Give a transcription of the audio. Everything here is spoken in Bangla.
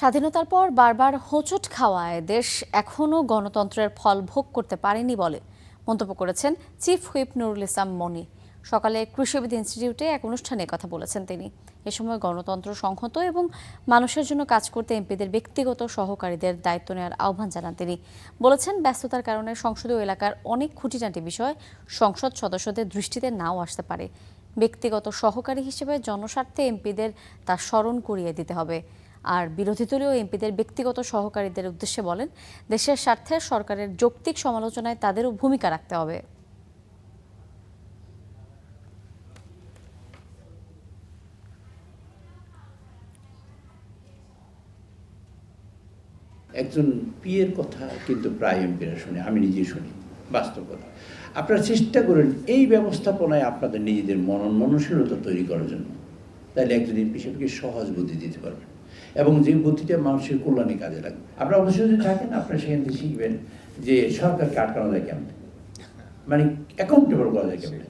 স্বাধীনতার পর বারবার হোঁচট খাওয়ায় দেশ এখনও গণতন্ত্রের ফল ভোগ করতে পারেনি বলে মন্তব্য করেছেন চিফ হুইপ নুরুল ইসলাম মনি। সকালে কৃষিবিদ ইনস্টিটিউটে এক অনুষ্ঠানে কথা বলেছেন তিনি। এ সময় গণতন্ত্র সংহত এবং মানুষের জন্য কাজ করতে এমপিদের ব্যক্তিগত সহকারীদের দায়িত্ব নেওয়ার আহ্বান জানান তিনি। বলেছেন, ব্যস্ততার কারণে সংসদীয় এলাকার অনেক খুঁটিনাটি বিষয় সংসদ সদস্যদের দৃষ্টিতে নাও আসতে পারে। ব্যক্তিগত সহকারী হিসেবে জনস্বার্থে এমপিদের তা স্মরণ করিয়ে দিতে হবে। আর বিরোধী দলীয় এমপিদের ব্যক্তিগত সহকারীদের উদ্দেশ্যে বলেন, দেশের স্বার্থে সরকারের যৌক্তিক সমালোচনায় তাদেরও ভূমিকা রাখতে হবে। একজন পিয়ের কথা কিন্তু প্রায় এমপিরা শুনে, আমি নিজে শুনি, বাস্তব কথা। আপনারা চেষ্টা করেন এই ব্যবস্থাপনায় আপনাদের নিজেদের মননশীলতা তৈরি করার জন্য, তাহলে একজন এমপি সাহেবকে সহজ বুদ্ধি দিতে পারবেন এবং যে বুদ্ধিটা মানুষের কল্যাণে কাজে লাগবে। আপনারা অবশ্যই যদি থাকেন, আপনারা সেখান থেকে শিখবেন যে সরকারকে আটকানো যায় কেমন, মানে অ্যাকাউন্টেবল করা যায় কেমন।